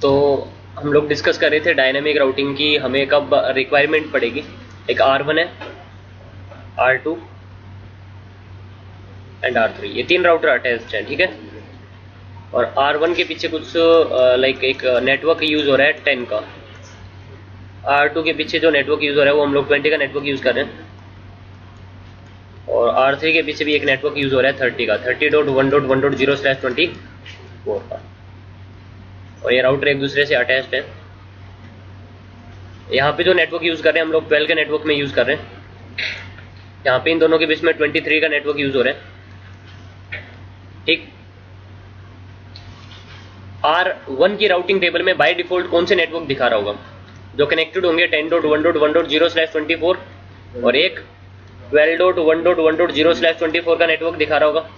तो हम लोग डिस्कस कर रहे थे डायनेमिक राउटिंग की हमें कब रिक्वायरमेंट पड़ेगी। एक R1 है, R2 एंड R3, ये 3 राउटर अटैच्ड हैं, ठीक है। और R1 के पीछे कुछ लाइक एक नेटवर्क यूज हो रहा है 10 का, R2 के पीछे जो नेटवर्क यूज हो रहा है वो हम लोग 20 का नेटवर्क यूज कर रहे हैं, और R3 के पीछे भी एक नेटवर्क यूज हो रहा है 30 का, 30.1.1.0/24 का। और ये राउटर एक दूसरे से अटैच्ड है। यहाँ पे जो नेटवर्क यूज कर रहे हैं हम लोग 12 के नेटवर्क में यूज कर रहे हैं। यहाँ पे इन दोनों के बीच में 23 का नेटवर्क यूज हो रहा है, ठीक। R1 की राउटिंग टेबल में बाय डिफॉल्ट कौन से नेटवर्क दिखा रहा होगा? जो कनेक्टेड होंगे 10.1.1.0/24 और एक 12.1.1.0/24 का नेटवर्क दिखा रहा होगा।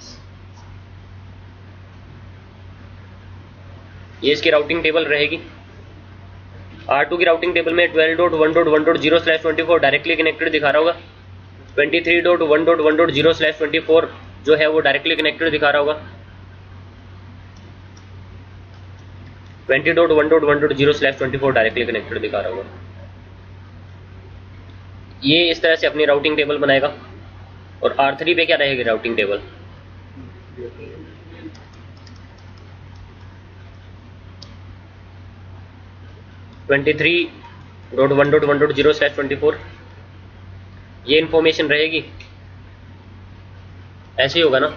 ये इसकी राउटिंग टेबल रहेगी। R2 की राउटिंग टेबल में 12.1.1.0/24 डायरेक्टली कनेक्टेड दिखा रहा होगा, 23.1.1.0/24 जो है वो डायरेक्टली कनेक्टेड दिखा रहा होगा, 20.1.1.0/24 डायरेक्टली कनेक्टेड दिखा रहा होगा। ये इस तरह से अपनी राउटिंग टेबल बनाएगा। और R3 पे क्या रहेगी राउटिंग टेबल? (23.1.1.0/24) ये इंफॉर्मेशन रहेगी। ऐसे ही होगा ना।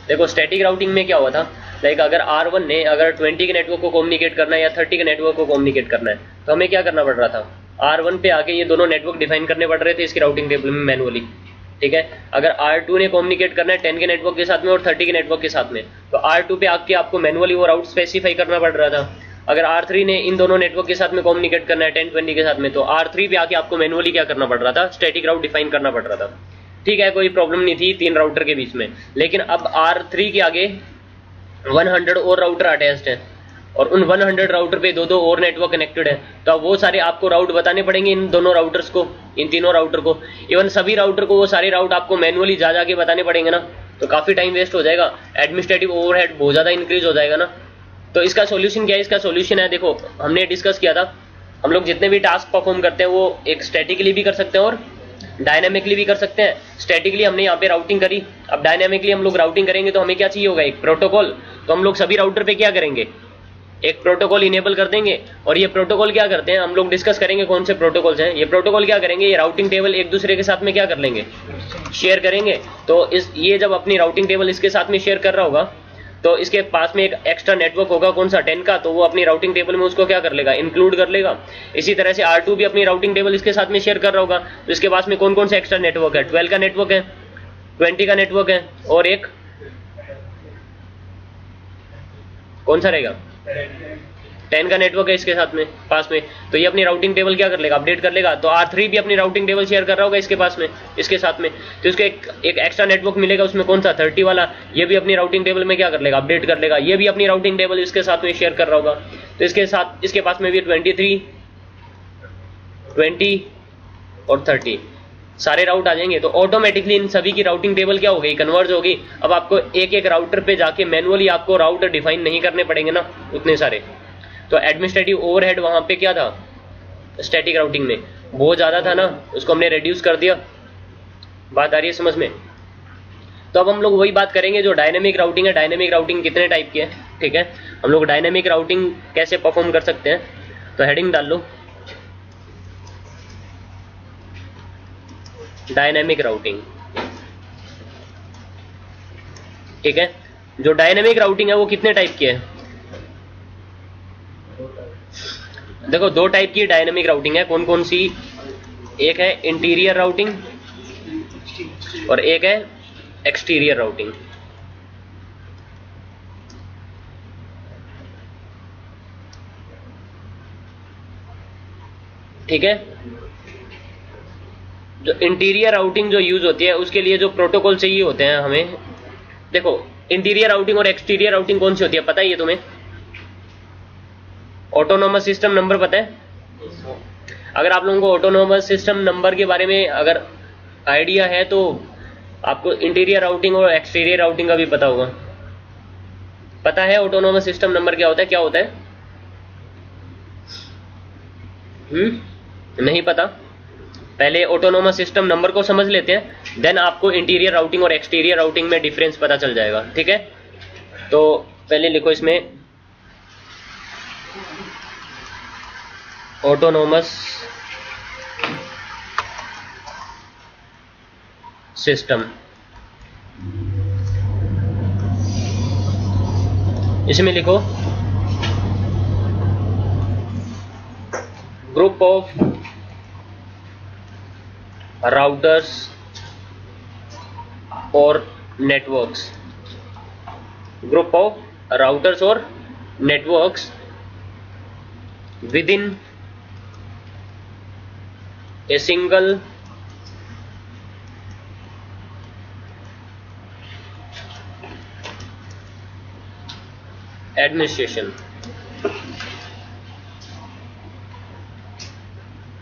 देखो स्टैटिक राउटिंग में क्या हुआ था, लाइक अगर R1 ने अगर 20 के नेटवर्क को कम्युनिकेट करना है या 30 के नेटवर्क को कम्युनिकेट करना है तो हमें क्या करना पड़ रहा था? R1 पे आके ये दोनों नेटवर्क डिफाइन करने पड़ रहे थे इसकी राउटिंग टेबल में मैनुअली, ठीक है। अगर R2 ने कम्युनिकेट करना है 10 के नेटवर्क के साथ में और 30 के नेटवर्क के साथ में, तो R2 पे आके आपको मैनुअली वो राउट स्पेसिफाई करना पड़ रहा था। अगर R3 ने इन दोनों नेटवर्क के साथ में कम्युनिकेट करना है 10-20 के साथ में, तो R3 पे आके आपको मैनुअली क्या करना पड़ रहा था? स्टैटिक राउट डिफाइन करना पड़ रहा था, ठीक है। कोई प्रॉब्लम नहीं थी 3 राउटर के बीच में। लेकिन अब R3 के आगे 100 और राउटर अटैच्ड हैं और उन 100 राउटर पे 2-2 और नेटवर्क कनेक्टेड है, तो अब वो सारे आपको राउट बताने पड़ेंगे इन दोनों राउटर्स को, इन तीनों राउटर को। इवन सभी राउटर को वो सारे राउट आपको मैनुअली जा के बताने पड़ेंगे ना, तो काफी टाइम वेस्ट हो जाएगा, एडमिनिस्ट्रेटिव ओवरहेड बहुत ज्यादा इंक्रीज हो जाएगा ना। तो इसका सॉल्यूशन क्या है? इसका सॉल्यूशन है, देखो हमने डिस्कस किया था, हम लोग जितने भी टास्क परफॉर्म करते हैं वो एक स्टैटिकली भी कर सकते हैं और डायनामिकली भी कर सकते हैं। स्टैटिकली हमने यहाँ पे राउटिंग करी, अब डायनामिकली हम लोग राउटिंग करेंगे तो हमें क्या चाहिए होगा? एक प्रोटोकॉल। तो हम लोग सभी राउटर पे क्या करेंगे? एक प्रोटोकॉल इनेबल कर देंगे। और ये प्रोटोकॉल क्या करते हैं हम लोग डिस्कस करेंगे कौन से प्रोटोकॉल्स हैं। ये प्रोटोकॉल क्या करेंगे? ये राउटिंग टेबल एक दूसरे के साथ में क्या कर लेंगे? शेयर करेंगे। तो ये जब अपनी राउटिंग टेबल इसके साथ में शेयर कर रहा होगा तो इसके पास में एक एक्स्ट्रा नेटवर्क होगा, कौन सा? 10 का, तो वो अपनी राउटिंग टेबल में उसको क्या कर लेगा? इंक्लूड कर लेगा। इसी तरह से R2 भी अपनी राउटिंग टेबल इसके साथ में शेयर कर रहा होगा, तो इसके पास में कौन कौन सा एक्स्ट्रा नेटवर्क है? 12 का नेटवर्क है, 20 का नेटवर्क है और एक कौन सा रहेगा? 10 का नेटवर्क है इसके साथ में पास में। तो ये अपनी राउटिंग टेबल क्या कर लेगा? अपडेट कर लेगा। तो R3 भी अपनी राउटिंग टेबल शेयर कर रहा होगा इसके पास में, इसके साथ में, तो इसको एक एक्स्ट्रा नेटवर्क मिलेगा, उसमें कौन सा? 30 वाला। ये भी अपनी राउटिंग टेबल में क्या कर लेगा? अपडेट कर लेगा। ये भी अपनी राउटिंग टेबल इसके साथ में शेयर कर रहा होगा, तो इसके साथ इसके पास में भी 23, 20 और 30 सारे राउट आ जाएंगे। तो ऑटोमेटिकली इन सभी की राउटिंग टेबल क्या हो गई? कन्वर्ज होगी। अब आपको एक एक राउटर पे जाके मैनुअली आपको राउटर डिफाइन नहीं करने पड़ेंगे ना उतने सारे। तो एडमिनिस्ट्रेटिव ओवरहेड वहां पे क्या था? स्टैटिक राउटिंग में बहुत ज्यादा था ना, उसको हमने रिड्यूस कर दिया। बात आ रही है समझ में? तो अब हम लोग वही बात करेंगे जो डायनेमिक राउटिंग है। डायनेमिक राउटिंग कितने टाइप की है, ठीक है। हम लोग डायनेमिक राउटिंग कैसे परफॉर्म कर सकते हैं, तो हेडिंग डाल लो, डायनेमिक राउटिंग, ठीक है। जो डायनेमिक राउटिंग है वो कितने टाइप की है? देखो 2 टाइप की डायनेमिक राउटिंग है। कौन कौन सी? एक है इंटीरियर राउटिंग और एक है एक्सटीरियर राउटिंग, ठीक है। जो इंटीरियर राउटिंग जो यूज होती है उसके लिए जो प्रोटोकॉल चाहिए होते हैं हमें, देखो इंटीरियर राउटिंग और एक्सटीरियर राउटिंग कौन सी होती है पता है ये तुम्हें? ऑटोनोमस सिस्टम नंबर पता है? अगर आप लोगों को ऑटोनोमस सिस्टम नंबर के बारे में अगर आइडिया है तो आपको इंटीरियर राउटिंग और एक्सटीरियर राउटिंग का भी पता होगा। पता है ऑटोनोमस सिस्टम नंबर क्या होता है? क्या होता है? नहीं पता? पहले ऑटोनोमस सिस्टम नंबर को समझ लेते हैं, देन आपको इंटीरियर राउटिंग और एक्सटीरियर राउटिंग में डिफरेंस पता चल जाएगा। ठीक है, तो पहले लिखो इसमें ऑटोनोमस सिस्टम, इसमें लिखो ग्रुप ऑफ राउटर्स और नेटवर्क्स, ग्रुप ऑफ राउटर्स और networks within a single administration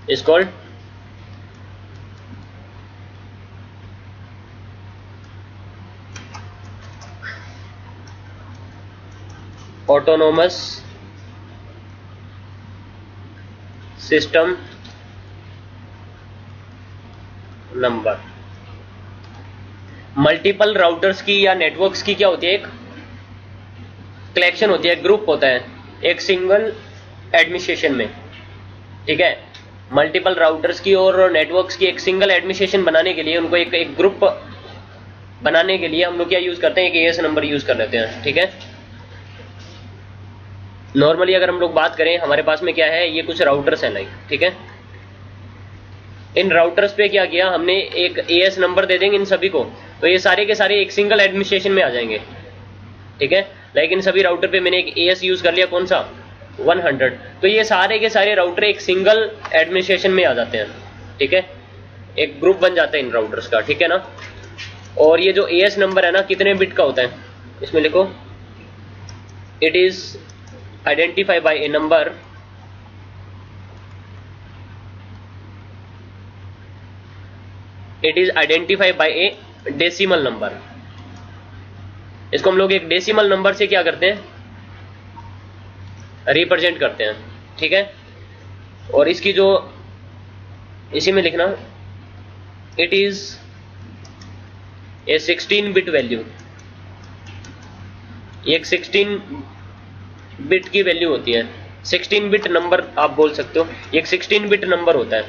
is called autonomous system number. Multiple routers की या नेटवर्क्स की क्या होती है? एक कलेक्शन होती है, ग्रुप होता है एक सिंगल एडमिनिस्ट्रेशन में। ठीक है, मल्टीपल राउटर्स की और नेटवर्क्स की एक सिंगल एडमिनिस्ट्रेशन बनाने के लिए, उनको एक ग्रुप बनाने के लिए हम लोग क्या यूज करते हैं? एक एएस नंबर यूज कर लेते हैं। ठीक है, नॉर्मली अगर हम लोग बात करें, हमारे पास में क्या है, ये कुछ राउटर्स हैं लाइक। ठीक है, इन राउटर्स पे क्या किया हमने, एक एएस नंबर दे देंगे इन सभी को, तो ये सारे के सारे एक सिंगल एडमिनिस्ट्रेशन में आ जाएंगे। ठीक है, लेकिन सभी राउटर पे मैंने एक एएस यूज कर लिया, कौन सा? 100। तो ये सारे के सारे राउटर एक सिंगल एडमिनिस्ट्रेशन में आ जाते हैं। ठीक है, एक ग्रुप बन जाता है इन राउटर्स का। ठीक है ना, और ये जो एएस नंबर है ना, कितने बिट का होता है? इसमें लिखो it is identify bye A number it is identify bye A decimal number. इसको हम लोग एक डेसिमल नंबर से क्या करते हैं? रिप्रेजेंट करते हैं। ठीक है, और इसकी जो इसी में लिखना it is a 16 bit value. एक 16 बिट की वैल्यू होती है, 16 बिट नंबर आप बोल सकते हो। एक 16 बिट नंबर होता है।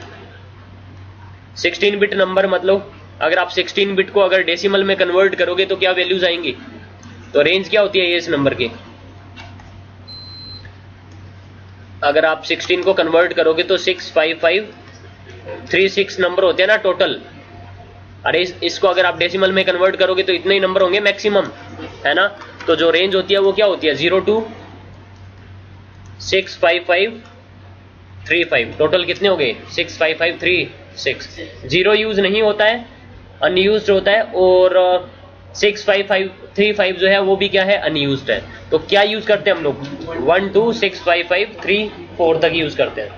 16 बिट नंबर मतलब अगर आप 16 बिट को अगर डेसिमल में कन्वर्ट करोगे तो क्या वैल्यूज आएंगी? तो रेंज क्या होती है इस नंबर की? अगर आप 16 को कन्वर्ट करोगे तो 65536 नंबर होते हैं ना टोटल। अरे इसको अगर आप डेसिमल में कन्वर्ट करोगे तो इतने ही नंबर होंगे मैक्सिमम, है ना। तो जो रेंज होती है वो क्या होती है? 0 to 65535। टोटल कितने हो गए? 65536। जीरो यूज नहीं होता है, अनयूज्ड होता है, और 65535 जो है वो भी क्या है? अनयूज्ड है। तो क्या यूज करते हैं हम लोग? 1 to 65534 तक यूज करते हैं।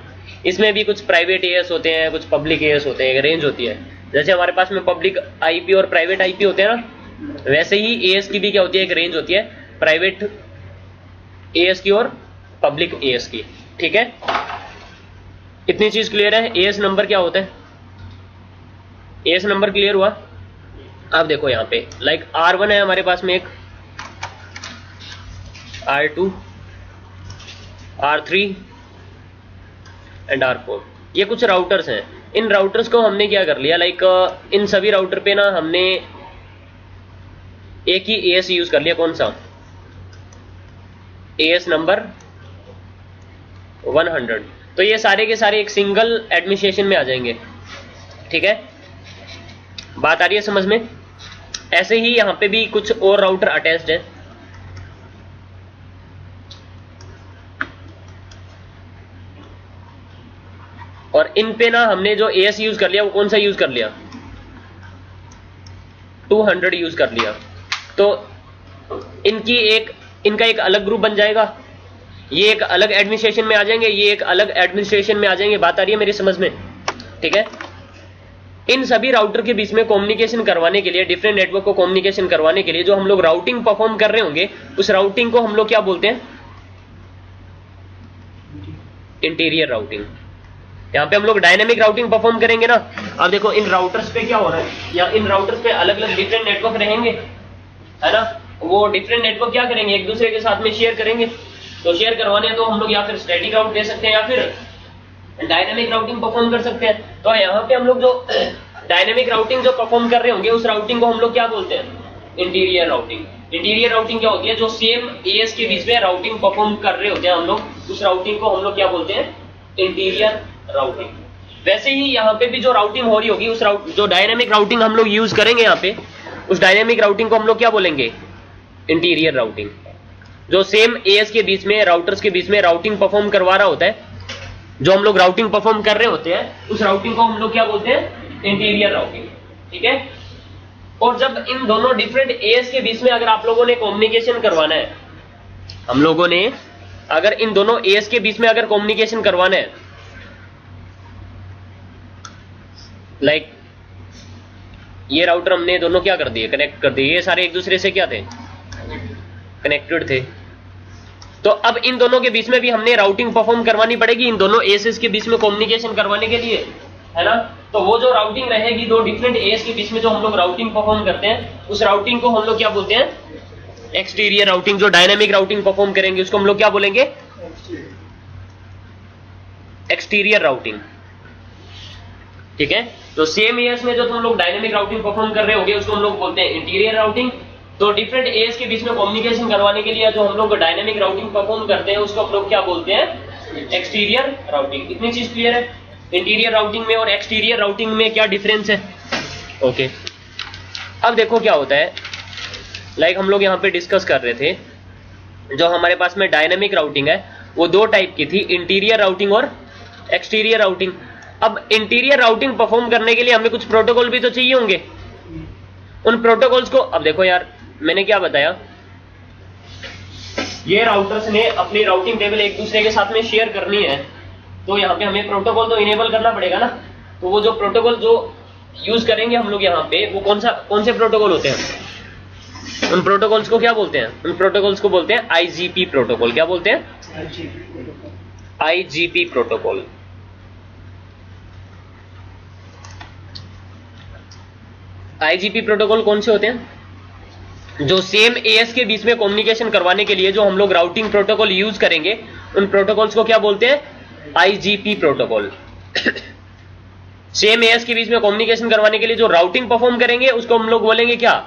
इसमें भी कुछ प्राइवेट एएस होते हैं, कुछ पब्लिक एएस होते हैं, रेंज होती है। जैसे हमारे पास में पब्लिक आईपी और प्राइवेट आईपी होते हैं ना, वैसे ही एएस की भी क्या होती है? एक रेंज होती है, प्राइवेट एएस की और पब्लिक एएस की। ठीक है, इतनी चीज क्लियर है। एएस नंबर क्या होता है? एएस नंबर क्लियर हुआ? अब देखो यहाँ पे लाइक R1 है हमारे पास में, एक R2, R3 एंड R4। ये कुछ राउटर्स हैं। इन राउटर्स को हमने क्या कर लिया, लाइक इन सभी राउटर पे ना हमने एक ही एएस यूज कर लिया। कौन सा? As number 100। तो ये सारे के सारे एक सिंगल एडमिनिस्ट्रेशन में आ जाएंगे। ठीक है, बात आ रही है समझ में? ऐसे ही यहां पे भी कुछ और राउटर अटैच्ड है। और इन पे ना हमने जो एएस यूज कर लिया वो कौन सा यूज कर लिया? 200 यूज कर लिया। तो इनका एक अलग ग्रुप बन जाएगा, ये एक अलग एडमिनिस्ट्रेशन में आ जाएंगे, ये एक अलग एडमिनिस्ट्रेशन में आ जाएंगे। बात आ रही है मेरी समझ में? ठीक है, इन सभी राउटर के बीच में कम्युनिकेशन करवाने के लिए, डिफरेंट नेटवर्क को कम्युनिकेशन करवाने के लिए जो हम लोग राउटिंग परफॉर्म कर रहे होंगे, उस राउटिंग को हम लोग क्या बोलते हैं? Interior routing. यहाँ पे हम लोग डायनेमिक राउटिंग परफॉर्म करेंगे ना। अब देखो इन राउटर्स पे क्या हो रहा है, या इन राउटर्स पे अलग अलग डिफरेंट नेटवर्क रहेंगे, है ना। वो डिफरेंट नेटवर्क क्या करेंगे, एक दूसरे के साथ में शेयर करेंगे। तो शेयर करवाने तो हम लोग या फिर स्टैटिक राउट दे सकते हैं या फिर डायनेमिक राउटिंग परफॉर्म कर सकते हैं। तो यहाँ पे हम लोग जो डायनेमिक राउटिंग जो परफॉर्म कर रहे होंगे उस राउटिंग को हम लोग क्या बोलते हैं, इंटीरियर राउटिंग। इंटीरियर राउटिंग क्या होती है, जो सेम एएस के बीच में राउटिंग परफॉर्म कर रहे होते हैं हम लोग, उस राउटिंग को हम लोग क्या बोलते हैं, इंटीरियर राउटिंग। वैसे ही यहाँ पे भी जो राउटिंग हो रही होगी उस जो डायनेमिक राउटिंग हम लोग यूज करेंगे यहाँ पे, उस डायनेमिक राउटिंग को हम लोग क्या बोलेंगे, इंटीरियर राउटिंग। जो सेम एएस के बीच में, राउटर्स के बीच में राउटिंग परफॉर्म करवा रहा होता है, जो हम लोग राउटिंग परफॉर्म कर रहे होते हैं, उस राउटिंग को हम लोग क्या बोलते हैं, इंटीरियर राउटिंग। ठीक है। और जब इन दोनों डिफरेंट एएस के बीच में अगर आप लोगों ने कम्युनिकेशन करवाना है, हम लोगों ने अगर इन दोनों एएस के बीच में अगर कम्युनिकेशन करवाना है, लाइक ये राउटर हमने दोनों क्या कर दिए, कनेक्ट कर दिए, ये सारे एक दूसरे से क्या थे, कनेक्टेड थे। तो अब इन दोनों के बीच में भी हमने राउटिंग परफॉर्म करवानी पड़ेगी, इन दोनों एएस के बीच में कम्युनिकेशन करवाने के लिए, है ना। तो वो जो राउटिंग रहेगी दो डिफरेंट एएस के बीच में, जो हम लोग राउटिंग परफॉर्म करते हैं, उस राउटिंग को हम लोग क्या बोलते हैं, एक्सटीरियर राउटिंग। जो डायनेमिक राउटिंग परफॉर्म करेंगे उसको हम लोग क्या बोलेंगे, एक्सटीरियर राउटिंग। ठीक है। तो सेम एएस में जो तुम लोग डायनेमिक राउटिंग परफॉर्म कर रहे होगे उसको हम लोग बोलते हैं इंटीरियर राउटिंग। तो डिफरेंट एएस के बीच में कम्युनिकेशन करवाने के लिए जो हम लोग डायनेमिक राउटिंग परफॉर्म करते हैं उसको हम लोग क्या बोलते हैं, एक्सटीरियर राउटिंग। इतनी चीज क्लियर है। इंटीरियर राउटिंग में और एक्सटीरियर राउटिंग में क्या डिफरेंस है। ओके। अब देखो क्या होता है, लाइक हम लोग यहाँ पे डिस्कस कर रहे थे, जो हमारे पास में डायनेमिक राउटिंग है वो दो टाइप की थी, इंटीरियर राउटिंग और एक्सटीरियर राउटिंग। अब इंटीरियर राउटिंग परफॉर्म करने के लिए हमें कुछ प्रोटोकॉल भी तो चाहिए होंगे। उन प्रोटोकॉल्स को, अब देखो यार मैंने क्या बताया, ये राउटर्स ने अपनी राउटिंग टेबल एक दूसरे के साथ में शेयर करनी है, तो यहाँ पे हमें प्रोटोकॉल तो इनेबल करना पड़ेगा ना। तो वो जो प्रोटोकॉल जो यूज करेंगे हम लोग यहाँ पे, वो कौन से प्रोटोकॉल होते हैं, उन प्रोटोकॉल्स को क्या बोलते हैं, उन प्रोटोकॉल्स को बोलते हैं आईजीपी प्रोटोकॉल। क्या बोलते हैं, आईजीपी प्रोटोकॉल। आईजीपी प्रोटोकॉल कौन से होते हैं, जो सेम एएस के बीच में कम्युनिकेशन करवाने के लिए जो हम लोग राउटिंग प्रोटोकॉल यूज करेंगे, उन प्रोटोकॉल्स को क्या बोलते हैं, आईजीपी प्रोटोकॉल। सेम एएस के बीच में कम्युनिकेशन करवाने के लिए जो राउटिंग परफॉर्म करेंगे उसको हम लोग बोलेंगे क्या,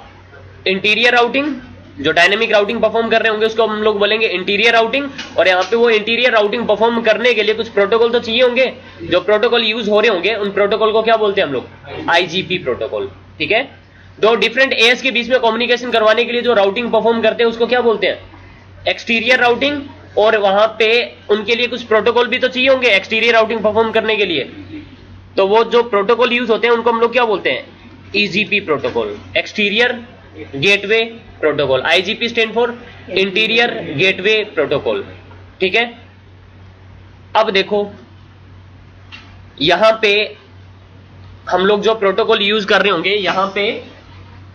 इंटीरियर राउटिंग। जो डायनेमिक राउटिंग परफॉर्म कर रहे होंगे उसको हम लोग बोलेंगे इंटीरियर राउटिंग। और यहाँ पे वो इंटीरियर राउटिंग परफॉर्म करने के लिए कुछ प्रोटोकॉल तो चाहिए होंगे, जो प्रोटोकॉल यूज हो रहे होंगे उन प्रोटोकॉल को क्या बोलते हैं हम लोग, आईजीपी प्रोटोकॉल। ठीक है। दो डिफरेंट एएस के बीच में कम्युनिकेशन करवाने के लिए जो राउटिंग परफॉर्म करते हैं उसको क्या बोलते हैं, एक्सटीरियर राउटिंग। और वहां पे उनके लिए कुछ प्रोटोकॉल भी तो चाहिए होंगे एक्सटीरियर राउटिंग परफॉर्म करने के लिए, तो वो जो प्रोटोकॉल यूज होते हैं उनको हम लोग क्या बोलते हैं, EGP protocol, exterior gateway protocol. IGP stand for interior gateway protocol. ठीक है। अब देखो यहां पे हम लोग जो प्रोटोकॉल यूज कर रहे होंगे, यहां पे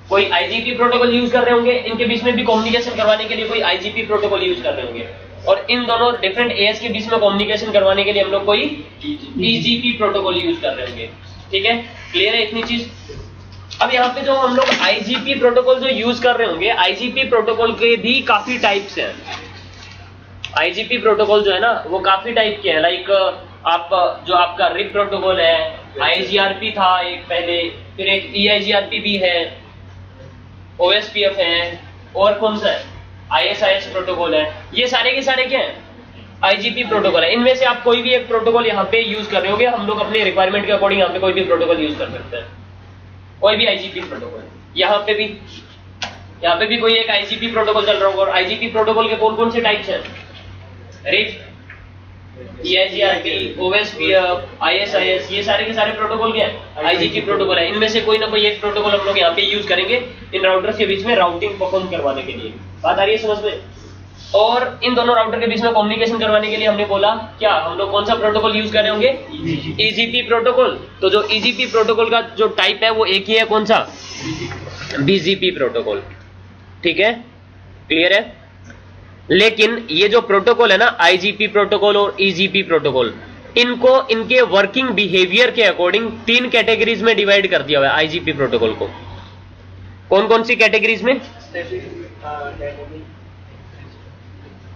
कोई आईजीपी प्रोटोकॉल यूज कर रहे होंगे, इनके बीच में भी कम्युनिकेशन करवाने के लिए कोई आईजीपी प्रोटोकॉल यूज कर रहे होंगे, और इन दोनों डिफरेंट एएस के बीच में कम्युनिकेशन करवाने के लिए हम लोग कोई ईजीपी प्रोटोकॉल यूज कर रहे होंगे। ठीक है। क्लियर है इतनी चीज। अब यहाँ पे जो हम लोग आईजीपी प्रोटोकॉल जो यूज कर रहे होंगे, आईजीपी प्रोटोकॉल के भी काफी टाइप्स हैं। आईजीपी प्रोटोकॉल जो है ना वो काफी टाइप के हैं। लाइक आप जो आपका रिप प्रोटोकॉल है, आईजीआरपी था एक पहले, फिर एक ईआईजीआरपी भी है, ओएसपीएफ है, और कौन सा है, आईएसआईएस प्रोटोकॉल है। ये सारे के सारे क्या है, आईजीपी प्रोटोकॉल है। इनमें से आप कोई भी एक प्रोटोकॉल यहाँ पे यूज कर रहे होगे, हम लोग अपने रिक्वायरमेंट के अकॉर्डिंग यहाँ पे कोई भी प्रोटोकॉल यूज कर सकते हैं, कोई भी आईजीपी प्रोटोकॉल। यहाँ पे भी कोई एक आईजीपी प्रोटोकॉल चल रहा होगा। और आईजीपी प्रोटोकॉल के कौन कौन से टाइप्स हैं, रिप, ईआईजीआरपी, ओएसपीएफ, आईएसआईएस, ये सारे के सारे प्रोटोकॉल क्या है, आईजीपी प्रोटोकॉल है। इनमें से कोई ना कोई एक प्रोटोकॉल हम लोग यहाँ पे यूज करेंगे इन राउटर्स के बीच में राउटिंग परफॉर्म करवाने के लिए। बात आ रही है समझ में। और इन दोनों राउटर के बीच में कम्युनिकेशन करवाने के लिए हमने बोला क्या, हम लोग कौन सा प्रोटोकॉल यूज कर रहे होंगे, ईजीपी प्रोटोकॉल। तो जो ईजीपी प्रोटोकॉल का जो टाइप है वो एक ही है, कौन सा, बीजीपी प्रोटोकॉल। ठीक है। क्लियर है। लेकिन ये जो प्रोटोकॉल है ना, आईजीपी प्रोटोकॉल और ईजीपी प्रोटोकॉल, इनको इनके वर्किंग बिहेवियर के अकॉर्डिंग 3 कैटेगरीज में डिवाइड कर दिया हुआ है आईजीपी प्रोटोकॉल को। कौन कौन सी कैटेगरीज में?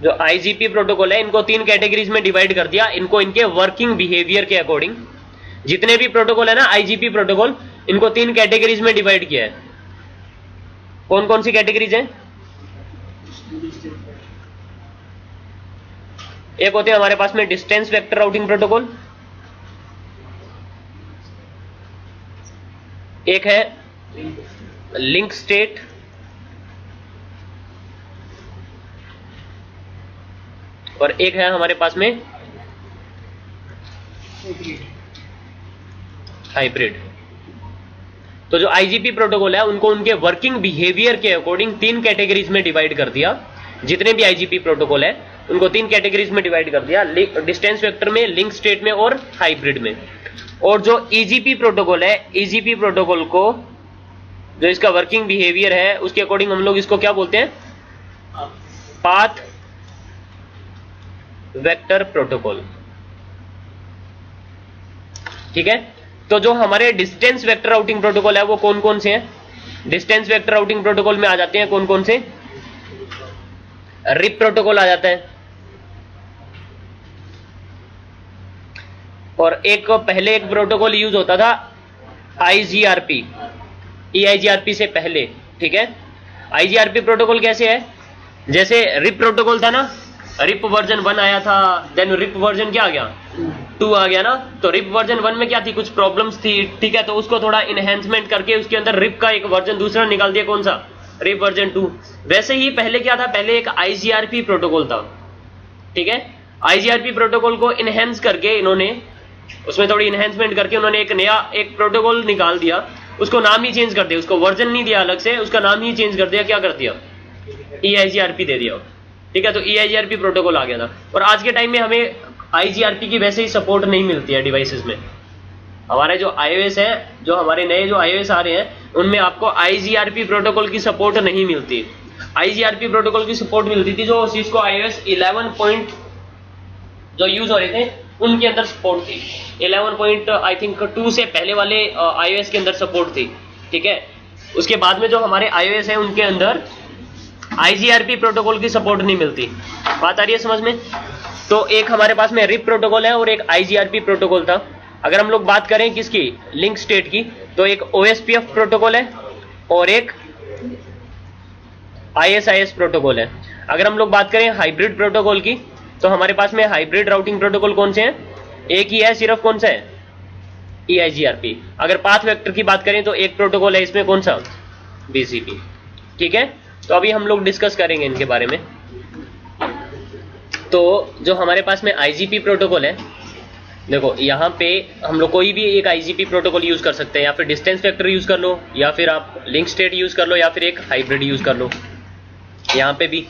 जो आईजीपी प्रोटोकॉल है इनको 3 कैटेगरीज में डिवाइड कर दिया, इनको इनके वर्किंग बिहेवियर के अकॉर्डिंग। जितने भी प्रोटोकॉल है ना आईजीपी प्रोटोकॉल, इनको 3 कैटेगरीज में डिवाइड किया है। कौन कौन सी कैटेगरीज है? एक होते हैं हमारे पास में डिस्टेंस वेक्टर राउटिंग प्रोटोकॉल, एक है लिंक स्टेट, और एक है हमारे पास में हाइब्रिड। तो जो आईजीपी प्रोटोकॉल है उनको उनके वर्किंग बिहेवियर के अकॉर्डिंग 3 कैटेगरीज में डिवाइड कर दिया। जितने भी आईजीपी प्रोटोकॉल है उनको 3 कैटेगरीज में डिवाइड कर दिया, डिस्टेंस वेक्टर में, लिंक स्टेट में और हाइब्रिड में। और जो ईजीपी प्रोटोकॉल है, ईजीपी प्रोटोकॉल को जो इसका वर्किंग बिहेवियर है उसके अकॉर्डिंग हम लोग इसको क्या बोलते हैं? Path vector protocol. ठीक है, तो जो हमारे डिस्टेंस वेक्टर राउटिंग प्रोटोकॉल है वो कौन कौन से हैं? डिस्टेंस वेक्टर राउटिंग प्रोटोकॉल में आ जाते हैं कौन कौन से? रिप प्रोटोकॉल आ जाता है, और एक पहले एक प्रोटोकॉल यूज होता था आईजीआरपी, ईआईजीआरपी से पहले। ठीक है, आईजीआरपी प्रोटोकॉल कैसे है? जैसे रिप प्रोटोकॉल था ना, रिप वर्जन 1 आया था, देन रिप वर्जन क्या आ गया? 2 आ गया ना। तो रिप वर्जन 1 में क्या थी? कुछ प्रॉब्लम्स थी। ठीक है, तो उसको थोड़ा इनहेंसमेंट करके उसके अंदर रिप का एक वर्जन दूसरा निकाल दिया, कौन सा? Rip version 2। वैसे ही पहले क्या था? पहले एक आईजीआरपी प्रोटोकॉल था। ठीक है, आईजीआरपी प्रोटोकॉल को इनहेंस करके इन्होंने, उसमें थोड़ी इनहेंसमेंट करके उन्होंने एक नया एक प्रोटोकॉल निकाल दिया, उसको नाम ही चेंज कर दिया, उसको वर्जन नहीं दिया अलग से, उसका नाम ही चेंज कर दिया। क्या कर दिया? ईआईजीआरपी दे दिया। ठीक है, तो ईआईजीआरपी प्रोटोकॉल आ गया था। और आज के टाइम में हमें आईजीआरपी की वैसे ही सपोर्ट नहीं मिलती है डिवाइसेस में। हमारे जो iOS है, जो हमारे नए जो iOS आ रहे हैं, उनमें आपको आईजीआरपी प्रोटोकॉल की सपोर्ट नहीं मिलती। आईजीआरपी प्रोटोकॉल की सपोर्ट मिलती थी जो सिस्को iOS 11 पॉइंट जो यूज हो रहे थे उनके अंदर सपोर्ट थी। 11 पॉइंट आई थिंक 2 से पहले वाले iOS के अंदर सपोर्ट थी। ठीक है, उसके बाद में जो हमारे iOS है उनके अंदर आईजीआरपी प्रोटोकॉल की सपोर्ट नहीं मिलती। बात आ रही है समझ में? तो एक हमारे पास में रिप प्रोटोकॉल है और एक आईजीआरपी प्रोटोकॉल था। अगर हम लोग बात करें किसकी? लिंक स्टेट की, तो एक ओएसपीएफ प्रोटोकॉल है और एक आईएसआईएस प्रोटोकॉल है। अगर हम लोग बात करें हाइब्रिड प्रोटोकॉल की, तो हमारे पास में हाइब्रिड राउटिंग प्रोटोकॉल कौन से हैं? एक ही है सिर्फ, कौन सा है? ईआईजीआरपी। अगर पाथ वेक्टर की बात करें तो एक प्रोटोकॉल है इसमें, कौन सा? बीजीपी। ठीक है, तो अभी हम लोग डिस्कस करेंगे इनके बारे में। तो जो हमारे पास में आईजीपी प्रोटोकॉल है, देखो यहाँ पे हम लोग कोई भी एक आईजीपी प्रोटोकॉल यूज कर सकते हैं, या फिर डिस्टेंस वेक्टर यूज कर लो, या फिर आप लिंक स्टेट यूज कर लो, या फिर एक हाइब्रिड यूज कर लो। यहाँ पे भी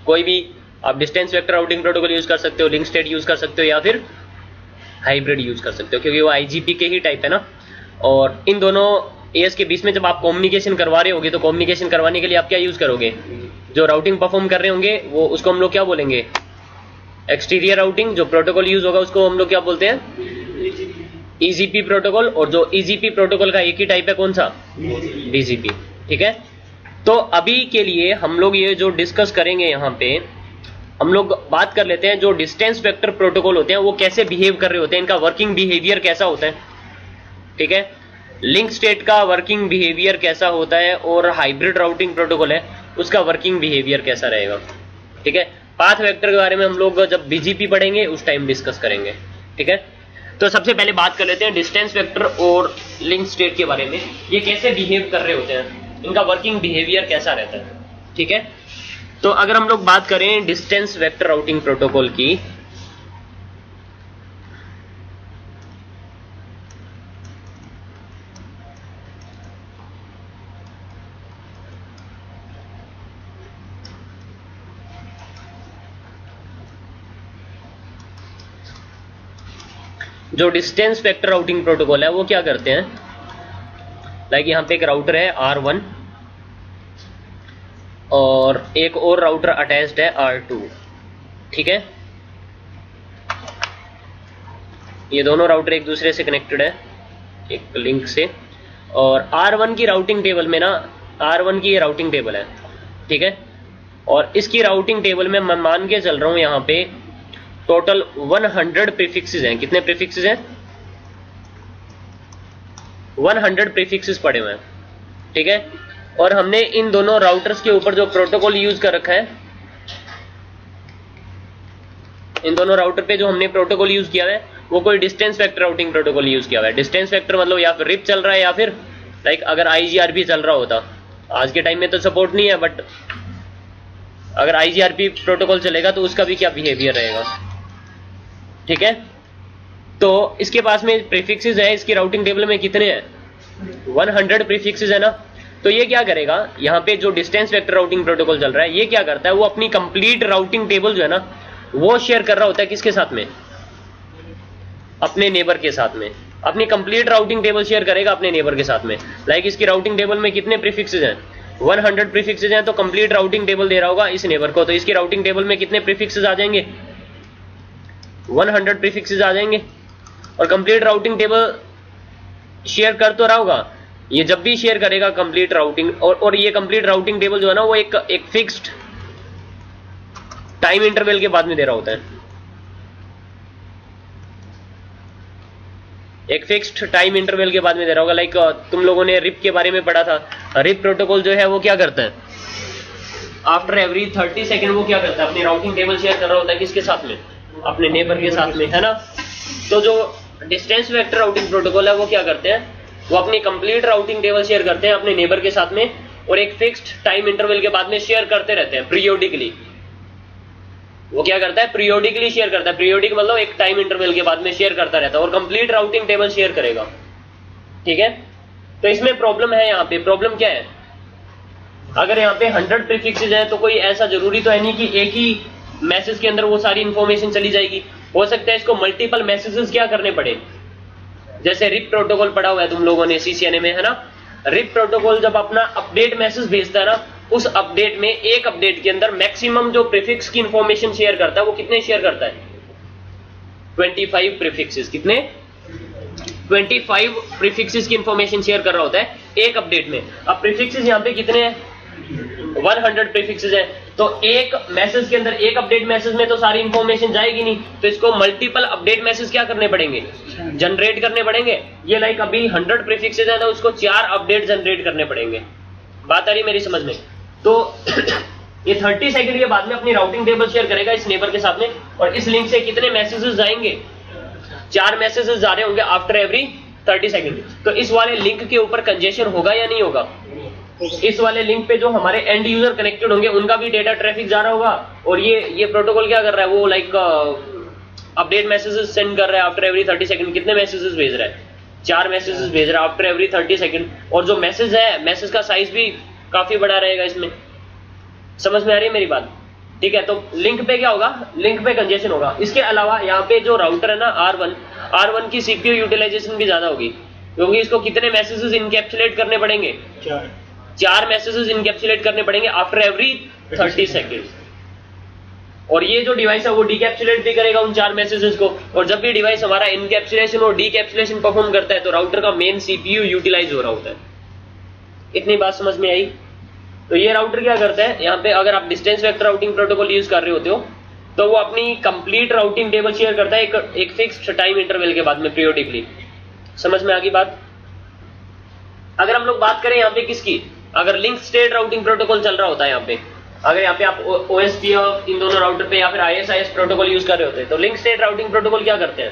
कोई भी आप distance vector routing protocol use कर सकते हो, लिंक स्टेट यूज कर सकते हो, या फिर हाइब्रिड यूज कर सकते हो, क्योंकि वो आईजीपी के ही टाइप है ना। और इन दोनों एएस के बीच में जब आप कम्युनिकेशन करवा रहे होगे, तो कम्युनिकेशन करवाने के लिए आप क्या यूज करोगे? जो राउटिंग परफॉर्म कर रहे होंगे वो, उसको हम लोग क्या बोलेंगे? Exterior routing. जो प्रोटोकॉल यूज होगा उसको हम लोग क्या बोलते हैं? EGP protocol. और जो ईजीपी प्रोटोकॉल का एक ही टाइप है, कौन सा? बीजीपी। ठीक है, तो अभी के लिए हम लोग ये जो डिस्कस करेंगे, यहाँ पे हम लोग बात कर लेते हैं जो डिस्टेंस वेक्टर प्रोटोकॉल होते हैं वो कैसे बिहेव कर रहे होते हैं, इनका वर्किंग बिहेवियर कैसा होता है। ठीक है, लिंक स्टेट का वर्किंग बिहेवियर कैसा होता है, और हाइब्रिड राउटिंग प्रोटोकॉल है उसका वर्किंग बिहेवियर कैसा रहेगा। ठीक है, पाथ वेक्टर के बारे में हम लोग जब बीजीपी पढ़ेंगे उस टाइम डिस्कस करेंगे। ठीक है, तो सबसे पहले बात कर लेते हैं डिस्टेंस वेक्टर और लिंक स्टेट के बारे में। ये कैसे बिहेव कर रहे होते हैं, इनका वर्किंग बिहेवियर कैसा रहता है। ठीक है, तो अगर हम लोग बात करें डिस्टेंस वेक्टर राउटिंग प्रोटोकॉल की, जो डिस्टेंस वेक्टर राउटिंग प्रोटोकॉल है वो क्या करते हैं? लाइक यहाँ पे एक राउटर है R1 और एक और राउटर अटैच्ड है R2। ठीक है, ये दोनों राउटर एक दूसरे से कनेक्टेड है एक लिंक से, और R1 की राउटिंग टेबल में ना, R1 की ये राउटिंग टेबल है, ठीक है, और इसकी राउटिंग टेबल में मैं मान के चल रहा हूं यहाँ पे टोटल 100 प्रीफिक्सेस हैं। कितने प्रीफिक्सेस हैं? 100 प्रीफिक्सेस पड़े हुए हैं, ठीक है। और हमने इन दोनों राउटर्स के ऊपर जो प्रोटोकॉल यूज कर रखा है, इन दोनों राउटर पे जो हमने प्रोटोकॉल यूज किया है वो कोई distance vector routing protocol use किया हुआ है। डिस्टेंस वेक्टर मतलब या फिर रिप चल रहा है या फिर लाइक अगर IGRP चल रहा होता, आज के टाइम में तो सपोर्ट नहीं है, बट अगर IGRP प्रोटोकॉल चलेगा तो उसका भी क्या बिहेवियर रहेगा, ठीक है। तो इसके पास में प्रीफिक्सेस है, इसकी राउटिंग टेबल में कितने हैं? 100 प्रीफिक्सेस है ना। तो ये क्या करेगा, यहाँ पे जो डिस्टेंस वेक्टर राउटिंग प्रोटोकॉल चल रहा है ये क्या करता है, वो अपनी कंप्लीट राउटिंग टेबल जो है ना वो शेयर कर रहा होता है किसके साथ में? अपने नेबर के साथ में। अपनी कंप्लीट राउटिंग टेबल शेयर करेगा अपने नेबर के साथ में। लाइक इसकी राउटिंग टेबल में कितने प्रीफिक्सेस हैं? 100 प्रीफिक्सेस हैं, तो कंप्लीट राउटिंग टेबल दे रहा होगा इस नेबर को, तो इसकी राउटिंग टेबल में कितने प्रीफिक्सेस आ जाएंगे? 100 प्रीफिक्सेस आ जाएंगे। और कंप्लीट राउटिंग टेबल शेयर कर तो रहा होगा, ये जब भी शेयर करेगा कंप्लीट राउटिंग, और ये कंप्लीट राउटिंग टेबल जो है ना वो एक फिक्स्ड टाइम इंटरवल के बाद में दे रहा होता है, एक फिक्स्ड टाइम इंटरवल के बाद में दे रहा होगा। लाइक तुम लोगों ने रिप के बारे में पढ़ा था, रिप प्रोटोकॉल जो है वो क्या करता है, आफ्टर एवरी 30 सेकेंड वो क्या करता है, अपनी राउटिंग टेबल शेयर कर रहा होता है किसके साथ में? अपने नेबर के साथ में, है ना। तो जो डिस्टेंस वेक्टर राउटिंग प्रोटोकॉल है वो क्या करते हैं, वो अपनी कंप्लीट राउटिंग टेबल शेयर करते हैं अपने नेबर के साथ में, और एक फिक्स्ड टाइम इंटरवल के बाद में शेयर करते रहते हैं पीरियोडिकली। वो क्या करता है, पीरियोडिकली शेयर करता है। पीरियोडिक मतलब एक टाइम इंटरवल के बाद में शेयर करता रहता है और कंप्लीट राउटिंग टेबल शेयर करेगा, ठीक है। तो इसमें प्रॉब्लम है, यहाँ पे प्रॉब्लम क्या है, अगर यहाँ पे 100 प्रीफिक्सेस है तो कोई ऐसा जरूरी तो है नहीं कि एक ही मैसेज के अंदर वो सारी इंफॉर्मेशन चली जाएगी। हो सकता है इसको मल्टीपल मैसेजेस क्या करने पड़े, जैसे रिप प्रोटोकॉल पढ़ा हुआ है तुम लोगों ने CCNA में, है ना। रिप प्रोटोकॉल जब अपना अपडेट मैसेज भेजता है ना, उस अपडेट में एक अपडेट के अंदर मैक्सिमम जो प्रीफिक्स की इंफॉर्मेशन शेयर करता है वो कितने शेयर करता है? 25 प्रीफिक्सेस। कितने? 25 प्रीफिक्सेस की इंफॉर्मेशन शेयर कर रहा होता है एक अपडेट में। अब प्रीफिक्सेस यहाँ पे कितने हैं? 100 प्रीफिक्सेस है। तो एक मैसेज के अंदर, एक अपडेट मैसेज में तो सारी इंफॉर्मेशन जाएगी नहीं, तो इसको मल्टीपल अपडेट मैसेज क्या करने पड़ेंगे? जनरेट करने पड़ेंगे। ये लाइक अभी 100 प्रीफिक्सेस है तो उसको 4 अपडेट जनरेट करने पड़ेंगे। बात आ रही है मेरी समझ में? तो ये 30 सेकंड के बाद में अपनी राउटिंग टेबल शेयर करेगा इस नेबर के साथ में, और इस लिंक से कितने मैसेजेस जाएंगे? 4 मैसेजेस जा रहे होंगे आफ्टर एवरी 30 सेकंड। तो इस वाले लिंक के ऊपर कंजेशन होगा या नहीं होगा? इस वाले लिंक पे जो हमारे एंड यूजर कनेक्टेड होंगे उनका भी डेटा ट्रैफिक जा रहा होगा, और ये प्रोटोकॉल क्या कर रहा है, वो लाइक अपडेट मैसेजेस सेंड कर रहा है आफ्टर एवरी 30 सेकंड। कितने मैसेजेस भेज रहा है? 4 मैसेजेस भेज रहा है आफ्टर एवरी 30 सेकंड। और जो मैसेज है, मैसेज का साइज भी काफी बड़ा रहेगा इसमें। समझ में आ रही है मेरी बात? ठीक है। तो लिंक पे क्या होगा? लिंक पे कंजेशन होगा। इसके अलावा यहाँ पे जो राउटर है ना R1 की CPU यूटिलाइजेशन भी ज्यादा होगी, क्योंकि इसको कितने मैसेजेस इनकैप्सुलेट करने पड़ेंगे? 4 मैसेजेस इनकैप्सुलेट करने पड़ेंगे आफ्टर एवरी 30 सेकेंड। और ये जो डिवाइस है वो डीकैप्सुलेट भी करेगा उन 4 मैसेजेस को। और जब भी डिवाइस हमारा इनकैप्सुलेशन और डीकैप्सुलेशन परफॉर्म करता है तो राउटर का मेन CPU यूटिलाइज हो रहा होता है। इतनी बात समझ में आई? तो ये राउटर क्या करता है, यहाँ पे अगर आप distance vector routing protocol use कर रहे होते हो तो वो अपनी कंप्लीट राउटिंग टेबल शेयर करता है एक फिक्स्ड टाइम इंटरवल के बाद में पीरियोडिकली। समझ में आ गई बात? अगर हम लोग बात करें यहाँ पे किसकी, अगर लिंक स्टेट राउटिंग प्रोटोकॉल चल रहा होता है यहाँ पे, अगर यहाँ पे आप OSPF इन दोनों राउटर पे या फिर ISIS प्रोटोकॉल यूज कर रहे होते हैं, तो लिंक स्टेट राउटिंग प्रोटोकॉल क्या करते हैं?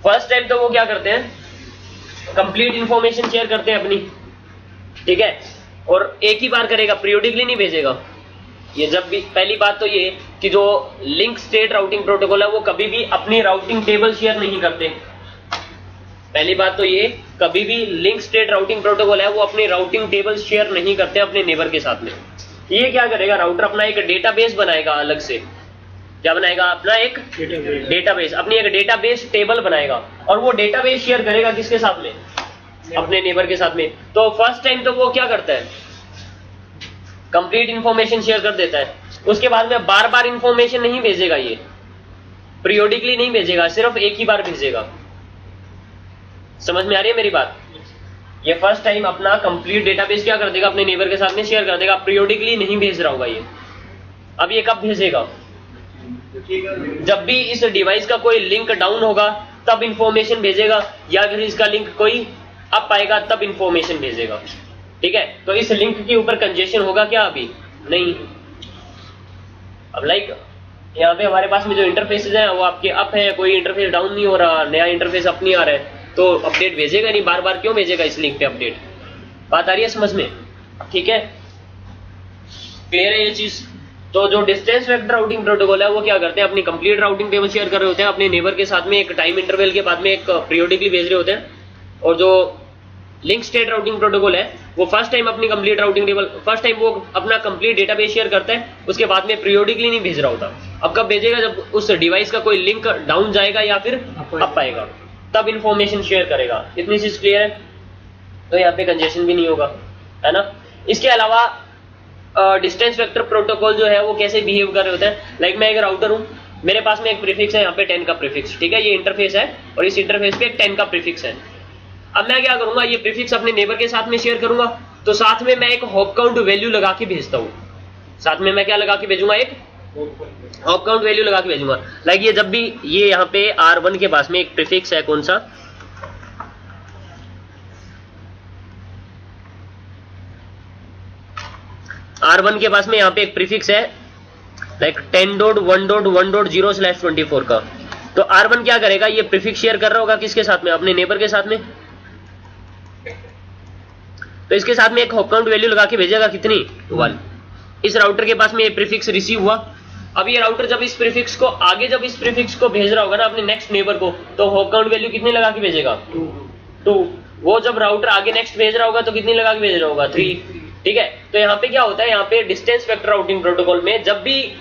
फर्स्ट टाइम तो वो क्या करते हैं, कंप्लीट इंफॉर्मेशन शेयर करते हैं अपनी, ठीक है। और एक ही बार करेगा, पीरियोडिकली नहीं भेजेगा। ये जब भी, पहली बात तो ये कि जो लिंक स्टेट राउटिंग प्रोटोकॉल है वो कभी भी अपनी राउटिंग टेबल शेयर नहीं करते। पहली बात तो ये, कभी भी लिंक स्टेट राउटिंग प्रोटोकॉल है वो अपनी राउटिंग टेबल शेयर नहीं करते अपने नेबर के साथ में। ये क्या करेगा, राउटर अपना एक डेटाबेस बनाएगा अलग से। क्या बनाएगा? अपना एक डेटाबेस, अपनी एक डेटाबेस टेबल बनाएगा, और वो डेटाबेस शेयर करेगा किसके साथ में? अपने नेबर के साथ में। तो फर्स्ट टाइम तो वो क्या करता है, कंप्लीट इंफॉर्मेशन शेयर कर देता है। उसके बाद में बार बार इंफॉर्मेशन नहीं भेजेगा ये, पीरियोडिकली नहीं भेजेगा, सिर्फ एक ही बार भेजेगा। समझ में आ रही है मेरी बात? ये फर्स्ट टाइम अपना कंप्लीट डेटाबेस क्या कर देगा, अपने नेबर के साथ में शेयर कर देगा, पीरियोडिकली नहीं भेज रहा होगा ये। अब ये कब भेजेगा? जब भी इस डिवाइस का कोई लिंक डाउन होगा तब इंफॉर्मेशन भेजेगा, या फिर इसका लिंक कोई अप आएगा तब इंफॉर्मेशन भेजेगा। ठीक है, तो इस लिंक के ऊपर कंजेशन होगा क्या? अभी नहीं। अब लाइक यहाँ पे हमारे पास में जो इंटरफेसेस हैं वो आपके अप है, कोई इंटरफेस डाउन नहीं हो रहा, नया इंटरफेस अप नहीं आ रहा है, तो अपडेट भेजेगा नहीं। बार बार क्यों भेजेगा इस लिंक पे अपडेट? बात आ रही है समझ में? ठीक है, क्लियर है ये चीज? तो जो डिस्टेंस वेक्टर राउटिंग प्रोटोकॉल है वो क्या करते हैं, अपनी कंप्लीट राउटिंग टेबल शेयर कर रहे होते हैं अपने नेबर के साथ में, एक टाइम इंटरवल के बाद में एक पीरियोडिकली भेज रहे होते हैं। और जो लिंक स्टेट राउटिंग प्रोटोकॉल है वो फर्स्ट टाइम अपनी complete routing table, first time वो अपना कंप्लीट डेटाबेस शेयर करता है, उसके बाद में पीरियोडिकली नहीं भेज रहा होता। अब कब भेजेगा? जब उस डिवाइस का कोई लिंक डाउन जाएगा या फिर अप आएगा, तब इंफॉर्मेशन शेयर करेगा। इतनी चीज क्लियर है? तो यहाँ पे कंजेशन भी नहीं होगा, है ना। इसके अलावा डिस्टेंस वेक्टर प्रोटोकॉल जो है वो कैसे बिहेव कर रहे होते हैं, लाइक मैं एक राउटर हूँ, मेरे पास में एक प्रीफिक्स है यहाँ पे 10 का प्रीफिक्स, ठीक है, ये इंटरफेस है और इस इंटरफेस पे एक 10 का प्रीफिक्स है। अब मैं क्या करूंगा, ये प्रीफिक्स अपने नेबर के साथ में शेयर करूंगा, तो साथ में मैं एक हॉप काउंट वैल्यू लगा के भेजता हूँ। साथ में मैं क्या लगा के भेजूंगा? एक हॉप काउंट वैल्यू लगा के भेजूंगा। लाइक ये जब भी ये यहाँ पे R1 के पास में एक प्रीफिक्स है, कौन सा? R1 के पास में यहाँ पे एक प्रीफिक्स है लाइक 10.1.1.0/24 का। तो R1 क्या करेगा, ये प्रीफिक्स शेयर कर रहा होगा किसके साथ में? अपने नेबर के साथ में। तो इसके साथ में एक हॉप काउंट वैल्यू लगा के भेजेगा, कितनी? 1। इस राउटर के पास में ये प्रीफिक्स रिसीव हुआ। अब ये राउटर जब इस प्रीफिक्स को भेज रहा होगा ना अपने नेक्स्ट नेबर को, तो हॉप काउंट वैल्यू कितनी लगा के भेजेगा? 2। वो जब राउटर आगे नेक्स्ट भेज रहा होगा तो कितनी लगा के भेज रहा होगा? 3। ठीक है, तो यहाँ पे क्या होता है, यहाँ पे डिस्टेंस वेक्टर राउटिंग प्रोटोकॉल में जब भी